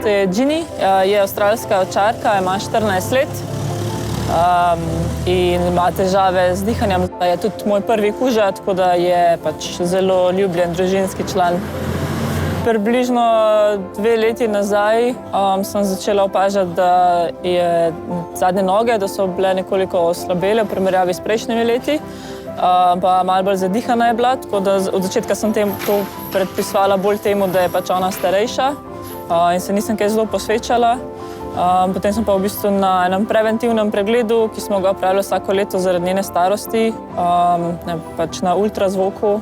To je Ginny, je avstralska ovčarka, ima 14 let in ima težave z dihanjem. Je tudi moj prvi kuža, tako da je pač zelo ljubljen družinski član. Približno 2 leti nazaj sem začela opažati, da je zadnje noge, da so bile nekoliko oslabele v primerjavi s prejšnjimi leti, pa malo bolj zadihana je bila, tako da od začetka sem to predpisovala bolj temu, da je pač ona starejša in se nisem kaj zelo posvečala. Potem sem pa v bistvu na enem preventivnem pregledu, ki smo ga opravljali vsako leto zaradi njene starosti, pač na ultrazvoku,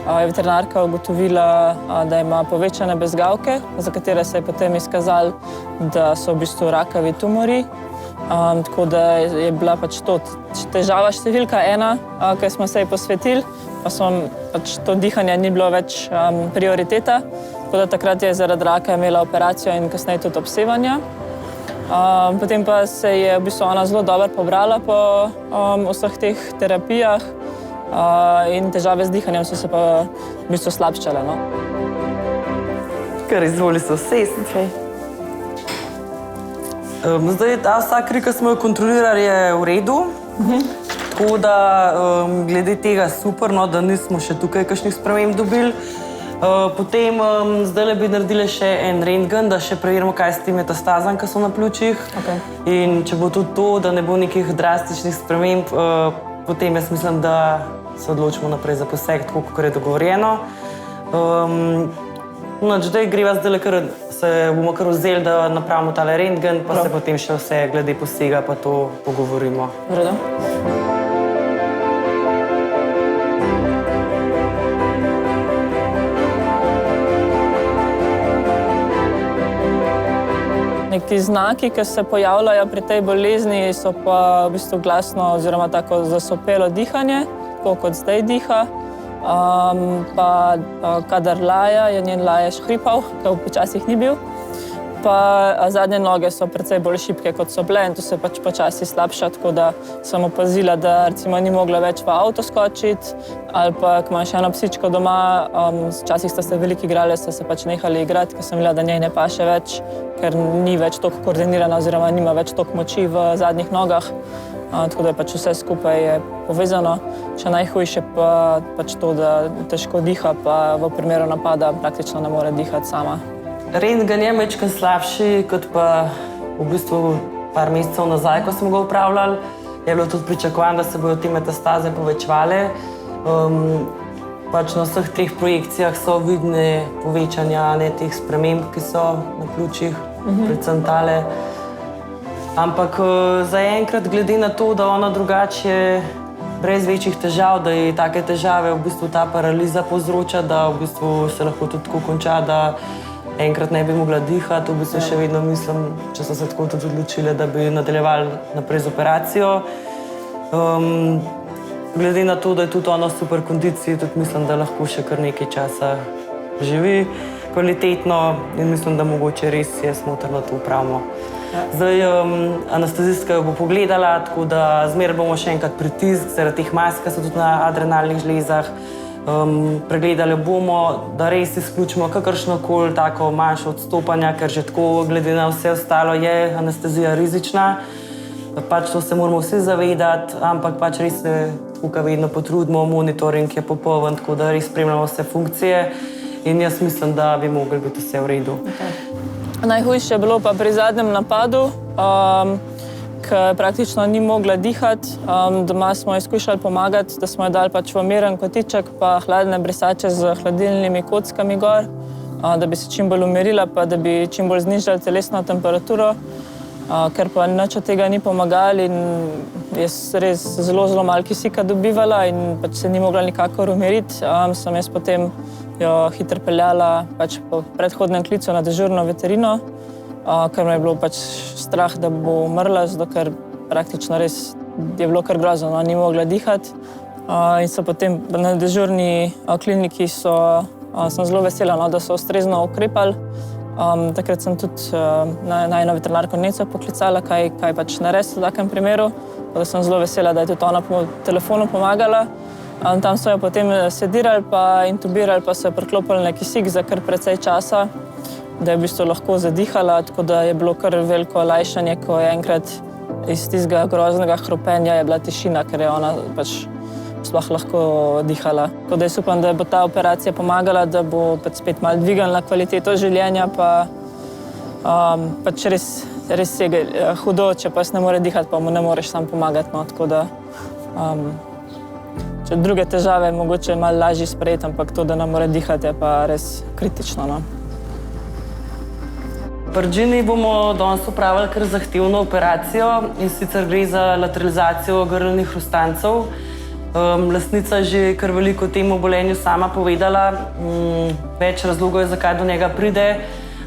je veterinarka ugotovila, da ima povečane bezgavke, za katere se je potem izkazalo, da so v bistvu rakavi tumori. Tako da je bila pač to težava številka 1, ki smo se ji posvetili, pa pač to dihanje ni bilo več prioriteta. Tako da takrat je zaradi raka imela operacijo in kasneje tudi obsevanja. Potem pa se je v bistvu ona zelo dobro pobrala po vseh teh terapijah in težave z dihanjem so se pa v bistvu slabšale. Kar izvoli se usesti. Zdaj, ta vsa kri, ki smo jo kontrolirali, je v redu. Tako da glede tega super, da nismo še tukaj kakšnih sprememb dobili. Potem zdaj bi naredili še en rentgen, da še preverimo, kaj s tem metastazam, ki so na pljučih. In če bo tudi to, da ne bo nekih drastičnih sprememb, potem jaz mislim, da se odločimo naprej za poseg, tako kot je dogovorjeno. Zdaj greva zdaj, ker se bomo kar vzeli, da napravimo tale rentgen, pa se potem še vse glede posega pa to pogovorimo. Vredo. Neki znaki, ki se pojavljajo pri tej bolezni, so pa v bistvu glasno oziroma tako zasopelo dihanje, tako kot zdaj diha. Pa kadar laja, je njen lajež hripal, ki včasih ni bil. Pa zadnje noge so precej bolj šibke, kot so bile in to se pač počasi slabša, tako da sem opazila, da recimo ni mogla več v avto skočiti ali pa, ko imam še eno psičko doma, včasih sta se veliko igrali, sta se pač nehali igrati, ker sem videla, da njej ne paše več, ker ni več toliko koordinirana oziroma nima več toliko moči v zadnjih nogah, tako da je pač vse skupaj je povezano. Še najhujše pa pač to, da težko diha, pa v primeru napada praktično ne more dihati sama. Rentgen je majčkeno slabši, kot pa v bistvu par mesecev nazaj, ko smo ga upravljali. Je bilo tudi pričakovano, da se bodo te metastaze povečevale. Pač na vseh teh projekcijah so vidne povečanja teh sprememb, ki so na pljučih, predvsem tale. Ampak zaenkrat, glede na to, da ona drugače brez večjih težav, da ji take težave v bistvu ta paraliza povzroča, da v bistvu se lahko tudi tako konča, da enkrat ne bi mogla dihati, v bistvu še vedno mislim, če so se tako tudi odločile, da bi nadaljevali naprej z operacijo. Glede na to, da je tudi ona v super kondiciji, tudi mislim, da lahko še kar nekaj časa živi kvalitetno in mislim, da mogoče res je smotrno to upravimo. Zdaj, anestezistka jo bo pogledala, tako da zmeraj bomo še enkrat pritisk, zaradi teh mask, ki so tudi na adrenalnih žlezah. Pregledali bomo, da res izključimo kakršnokoli tako manjše odstopanja, ker že tako glede na vse ostalo je anestezija rizična. Pač to se moramo vsi zavedati, ampak pač res se tukaj vedno potrudimo, monitoring je popoln, tako da res spremljamo vse funkcije in jaz mislim, da bi mogli biti vse v redu. Najhujše je bilo pa pri zadnjem napadu, ker praktično ni mogla dihati. Doma smo jo skušali pomagati, da smo jo dali pač v miren kotiček pa hladne brisače z hladilnimi kockami gor, da bi se čim bolj umirila pa da bi čim bolj znižali telesno temperaturo, ker pa nič od tega ni pomagalo in jaz res zelo malo kisika dobivala in pač se ni mogla nikakor umiriti. Sem jaz potem jo hitro peljala pač po predhodnem klicu na dežurno veterino, ker me je bilo pač strah, da bo umrla, zato ker praktično res je bilo kar grozno, ni mogla dihati. In so potem na dežurni kliniki sem zelo vesela, da so ustrezno ukrepali. Takrat sem tudi na eno veterinarko Neco poklicala, kaj pač narediti v takem primeru. Da sem zelo vesela, da je tudi ona po telefonu pomagala. Tam so jo potem sedirali pa intubirali, pa so jo priklopili na kisik za kar precej časa. da je v bistvu lahko zadihala, tako da je bilo kar veliko olajšanje, ko je enkrat iz tistega groznega hropenja je bila tišina, ker je ona pač sploh lahko dihala. Tako da jaz upam, da bo ta operacija pomagala, da bo pač spet malo dvignila kvaliteto življenja, pa pač res je hudo, če pa ne more dihati, pa mu ne moreš sam pomagati, no, tako da če druge težave je mogoče malo lažje sprejeti, ampak to, da ne more dihati, je pa res kritično, no. Pri Gini bomo danes opravili kar zahtevno operacijo, in sicer gre za lateralizacijo grlnih hrustancev. Lastnica je že kar veliko o tem obolenju sama povedala, več razlogov je, zakaj do njega pride,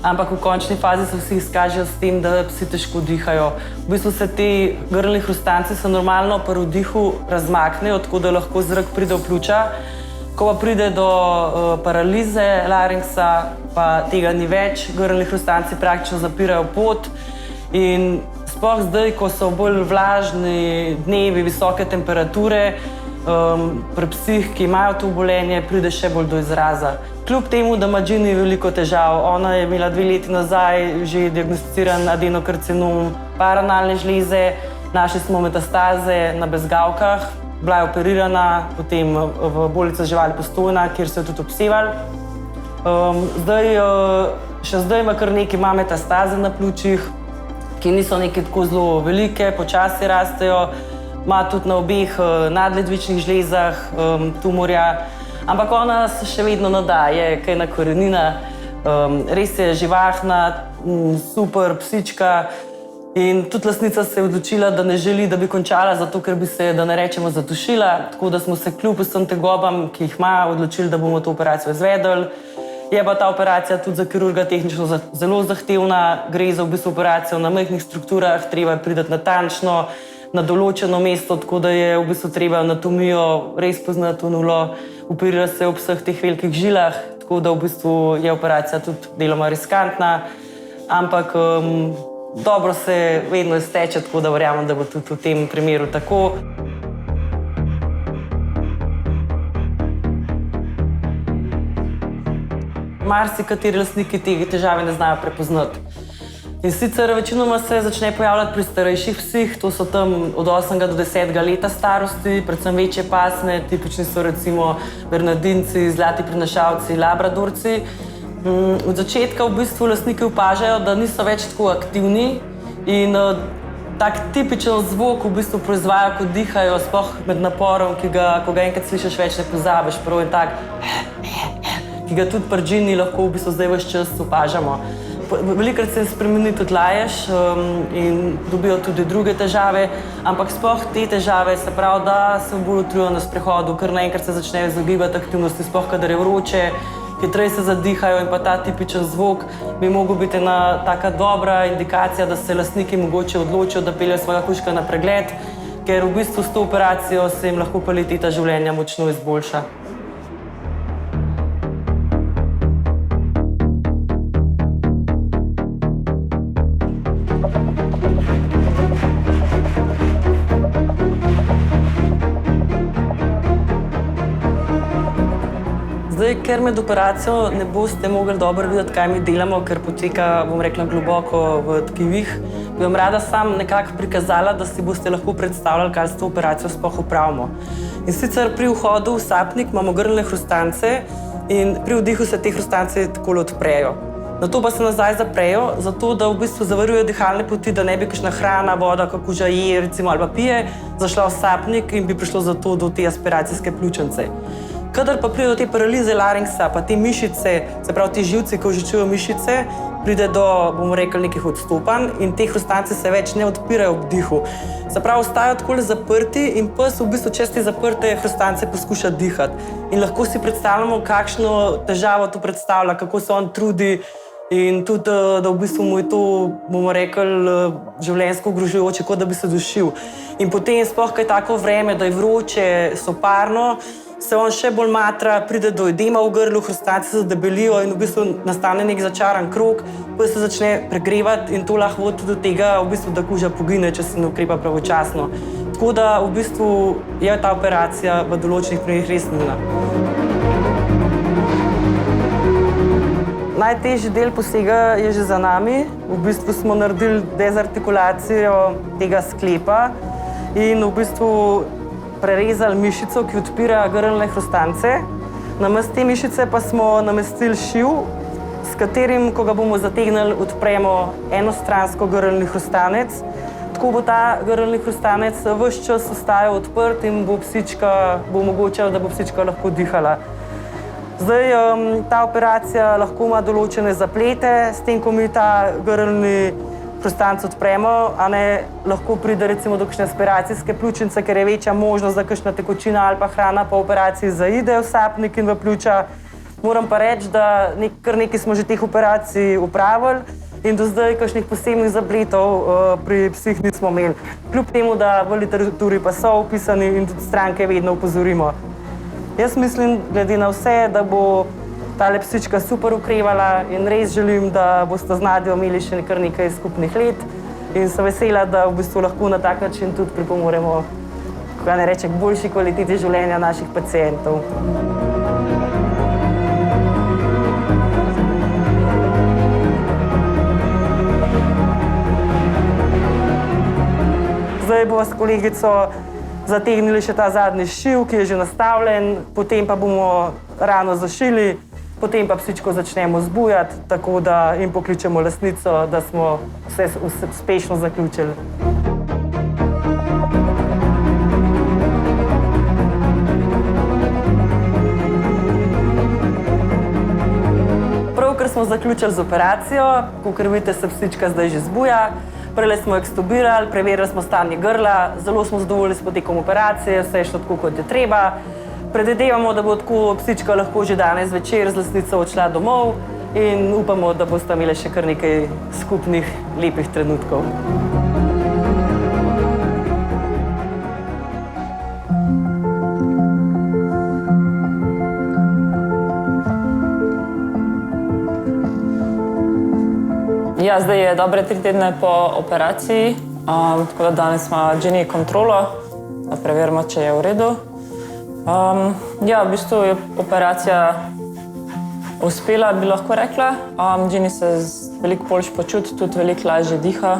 ampak v končni fazi se vsi izkažejo s tem, da psi težko dihajo. V bistvu se ti grlni hrustanci se normalno pri vdihu razmaknejo, tako da lahko zrak pride v pljuča. Ko pa pride do paralize laringsa, pa tega ni več, grlni hrustanci praktično zapirajo pot in sploh zdaj, ko so bolj vlažni dnevi, visoke temperature, pri psih, ki imajo to obolenje, pride še bolj do izraza. Kljub temu, da ima Gini veliko težav, ona je imela 2 leti nazaj že diagnosticiran adenokarcinom paranalne žleze, našli smo metastaze na bezgavkah, bila je operirana, potem v bolnici živali Postojna, kjer so jo tudi obsevali. Še zdaj ima kar nekaj metastaze na pljučih, ki niso neke tako zelo velike, počasi rastejo. Ima tudi na obeh nadledvičnih žlezah tumorja, ampak ona se še vedno nada, je kaj na korenina. Res je živahna, super psička. In tudi lastnica se je odločila, da ne želi, da bi končala, zato ker bi se, da ne rečemo, zadušila. Tako da smo se kljub vsem tegobam, ki jih ima, odločili, da bomo to operacijo izvedli. Je pa ta operacija tudi za kirurga tehnično zelo zahtevna. Gre za v bistvu operacijo na majhnih strukturah, treba je priti natančno na določeno mesto, tako da je v bistvu treba anatomijo res poznati v nulo. Operira se ob vseh teh velikih žilah, tako da v bistvu je operacija tudi deloma riskantna, ampak dobro se vedno izteče, tako da verjamem, da bo tudi v tem primeru tako. Marsikateri lastniki te težave ne znajo prepoznati. In sicer večinoma se začne pojavljati pri starejših psih, to so tam od 8. do 10. leta starosti, predvsem večje pasme, tipični so recimo bernardinci, zlati prinašalci, labradorci. Od začetka v bistvu lastniki opažajo, da niso več tako aktivni in tak tipičen zvok v bistvu proizvajajo, ko dihajo, sploh med naporom, ki ga, ko ga enkrat slišiš, več ne pozabiš, prav in tak, ki ga tudi pri Gini lahko v bistvu zdaj ves čas opažamo. Velikokrat se spremeni tudi lajež in dobijo tudi druge težave, ampak sploh te težave se pravi, da se bolj utrujajo na sprehodu, ker naenkrat se začnejo izogibati aktivnosti, sploh kadar je vroče, hitreje se zadihajo in pa ta tipičen zvok bi mogel biti ena taka dobra indikacija, da se lastniki mogoče odločijo, da peljejo svojega kužka na pregled, ker v bistvu s to operacijo se jim lahko kvaliteta življenja močno izboljša. Ker med operacijo ne boste mogli dobro videti, kaj mi delamo, ker poteka, bom rekla, globoko v tkivih, bi vam rada sam nekako prikazala, da si boste lahko predstavljali, kaj s to operacijo sploh opravimo. In sicer pri vhodu v sapnik imamo grlne hrustance in pri vdihu se te hrustance takole odprejo. Nato pa se nazaj zaprejo, zato da v bistvu zavarujejo dihalne poti, da ne bi kakšna hrana, voda, kuža je, recimo, ali pa pije, zašla v sapnik in bi prišlo zato do te aspiracijske pljučnice. Kadar pa pride do te paralize laringsa, pa te mišice, se pravi ti živci, ki ožičujejo mišice, pride do, bomo rekli, nekih odstopanj in te hrustance se več ne odpirajo ob dihu. Se pravi, ostajajo takole zaprti in pes v bistvu čez te zaprte hrustance poskuša dihati. In lahko si predstavljamo, kakšno težavo to predstavlja, kako se on trudi in tudi, da v bistvu mu je to, bomo rekli, življenjsko ogrožujoče, kot da bi se dušil. In potem sploh kaj tako vreme, da je vroče, soparno, se on še bolj matra, pride do edema v grlu, hrustance se zadebelijo in v bistvu nastane nek začaran krog, pes se začne pregrevati in to lahko vodi do tega, v bistvu, da kuža pogine, če se ne ukrepa pravočasno. Tako da v bistvu je ta operacija v določenih primerih res nujna. Najtežji del posega je že za nami. V bistvu smo naredili dezartikulacijo tega sklepa in v bistvu prerezali mišico, ki odpira grlne hrustance. Namesto te mišice pa smo namestili šiv, s katerim, ko ga bomo zategnili, odpremo enostransko grlni hrustanec. Tako bo ta grlni hrustanec ves čas ostajal odprt in bo omogočal, da bo psička lahko dihala. Zdaj, ta operacija lahko ima določene zaplete, s tem, ko mi ta grlni hrustanec odpremo, lahko pride recimo do kakšne aspiracijske pljučnice, ker je večja možnost, da kakšna tekočina ali pa hrana po operaciji zaide v sapnik in v pljuča. Moram pa reči, da kar nekaj smo že teh operacij upravili in do zdaj kakšnih posebnih zapletov pri psih nismo imeli. Kljub temu, da v literaturi pa so opisani in tudi stranke vedno opozorimo. Jaz mislim, glede na vse, da bo tale psička super okrevala in res želim, da boste z Nadjo imeli še kar nekaj skupnih let in sem vesela, da v bistvu lahko na tak način tudi pripomoremo k boljši kvaliteti življenja naših pacientov. Zdaj bomo s kolegico zategnili še ta zadnji šiv, ki je že nastavljen, potem pa bomo rano zašili, potem pa psičko začnemo zbujati, tako da jim pokličemo lastnico, da smo vse uspešno zaključili. Pravkar smo zaključili z operacijo, kakor vidite, se psička zdaj že zbuja. Prele smo ekstubirali, preverili smo stanje grla, zelo smo zadovoljni s potekom operacije, vse je šlo tako, kot je treba. Predvidevamo, da bo tako psička lahko že danes večer z lastnico odšla domov in upamo, da boste imeli še kar nekaj skupnih lepih trenutkov. Ja, zdaj je dobre 3 tedne po operaciji, tako da danes ima Ginny kontrolo, da preverimo, če je v redu. Ja, v bistvu je operacija uspela, bi lahko rekla. Ginny se veliko boljše počuti, tudi veliko lažje diha.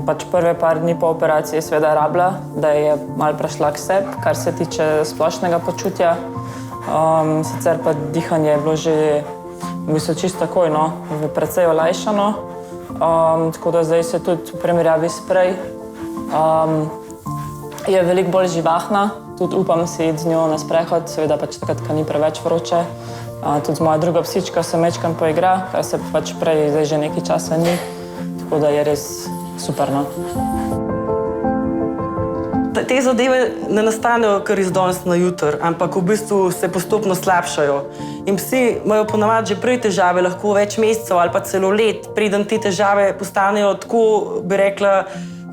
Pač prve par dni po operaciji je seveda rabila, da je malo prešla k sebi, kar se tiče splošnega počutja. Sicer pa dihanje je bilo že v bistvu čisto takoj, precej olajšano, tako da zdaj se tudi v primerjavi s prej je veliko bolj živahna, tudi upam si iti z njo na sprehod, seveda pač takrat, ko ni preveč vroče. Tudi moja druga psička se mečkam poigra, kar se pač prej zdaj že nekaj časa ni, tako da je res super. Te zadeve ne nastanejo kar iz danes na jutri, ampak v bistvu se postopno slabšajo. In psi imajo ponavadi že prej težave, lahko več mesecev ali pa celo let, preden te težave postanejo tako, bi rekla,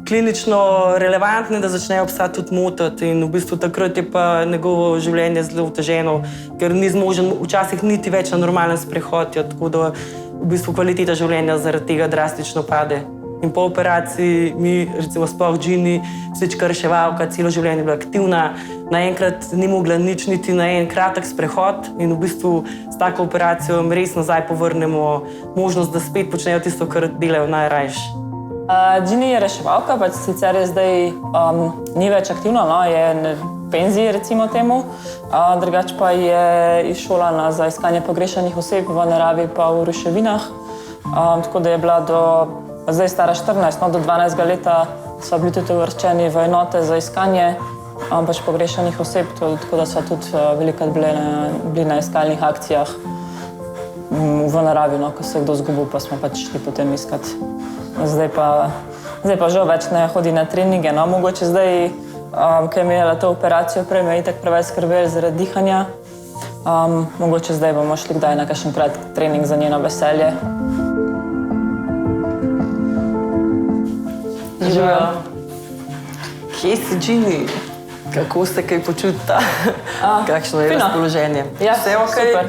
klinično relevantne, da začnejo psa tudi motiti. In v bistvu takrat je pa njegovo življenje zelo oteženo, ker ni zmožen včasih niti več na normalen sprehod, tako da v bistvu kvaliteta življenja zaradi tega drastično pade. In po operaciji mi, recimo sploh Ginny, psička reševalka, celo življenje je bila aktivna, naenkrat ni mogla nič niti na en kratek sprehod in v bistvu s tako operacijo jim res nazaj povrnemo možnost, da spet počnejo tisto, kar delajo najrajši. Ginny je reševalka, pač sicer je zdaj ni več aktivna, je v penziji recimo temu, drugače pa je izšolana za iskanje pogrešanih oseb v naravi pa v ruševinah, tako da je bila zdaj stara 14, do 12 leta so bili tudi uvrščeni v enote za iskanje pač pogrešanih oseb, tako da so tudi velikokrat bili na iskalnih akcijah v naravi, ko se je kdo zgubil, pa smo pač šli potem iskati. Zdaj pa žal več ne hodi na treninge, mogoče zdaj, ko je imela to operacijo, prej me je itak preveč skrbel zaradi dihanja, mogoče zdaj bomo šli kdaj na kakšen kratek trening za njeno veselje. Živijo. Kje si Ginny? Kako se kaj počuta? Kakšno je razpoloženje? Ja, super.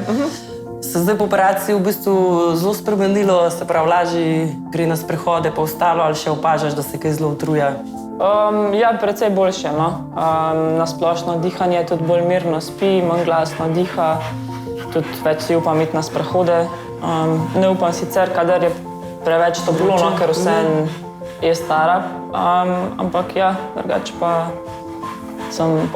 Se zdaj po operaciji v bistvu zelo spremenilo, se pravi, lažje gre na sprehode pa ostalo, ali še opažaš, da se kaj zelo utruja? Ja, precej boljše. Na splošno dihanje tudi bolj mirno spi, manj glasno diha, tudi več si upam iti na sprehode. Ne upam sicer, kadar je preveč toplo, no, ker vseeno je stara, ampak ja, drugače pa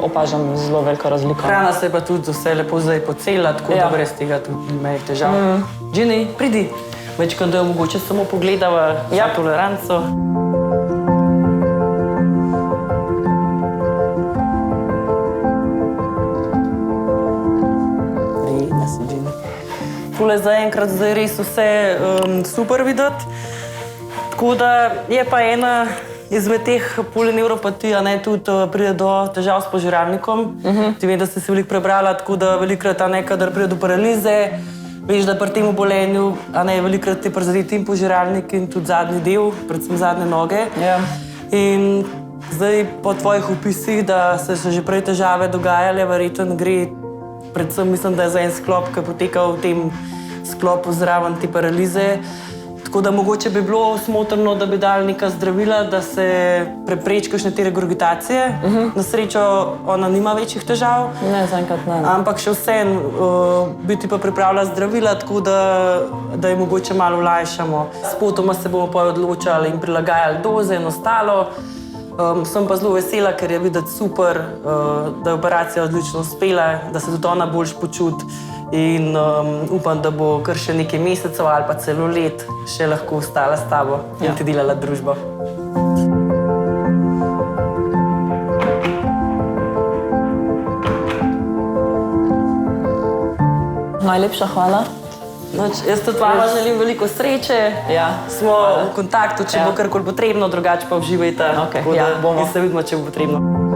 opažam zelo veliko razliko. Hrana se je pa tudi vse lepo zdaj pocela, tako da brez tega tudi nima težav. Jenny, pridi, večkrat da jo mogoče samo pogledava za toleranco. Prijetna si, Jenny. Tule zaenkrat zdaj res vse super videti. Tako da je pa ena izmed teh polinevropatij, tudi pride do težav s požiralnikom. Ti vem, da ste se veliko prebrala, tako da velikokrat, kadar pride do paralize, veš, da pri tem obolenju, velikokrat je prizadeti in požiralnik in tudi zadnji del, predvsem zadnje noge. In zdaj po tvojih opisih, da se že prej težave dogajale, verjetno gre, predvsem mislim, da je za en sklop, ki poteka v tem sklopu zraven te paralize. Tako da mogoče bi bilo smotrno, da bi dali neka zdravila, da se prepreči kakšne te regurgitacije. Na srečo ona nima večjih težav. Ne, zaenkrat ne. Ampak še vseeno bi ti pa pripravila zdravila, tako da je mogoče malo olajšamo. Spotoma se bomo pa odločali in prilagajali doze in ostalo. Sem pa zelo vesela, ker je videti super, da je operacija odlično uspela, da se tudi ona boljš počuti. In upam, da bo kar še nekaj mesecev ali pa celo let še lahko ostala s tabo in ti delala družbo. Najlepša hvala. Jaz tudi vama želim veliko sreče. Smo v kontaktu, če bo karkoli potrebno, drugače pa uživajte. Ja, bomo. In se vidimo, če bo potrebno.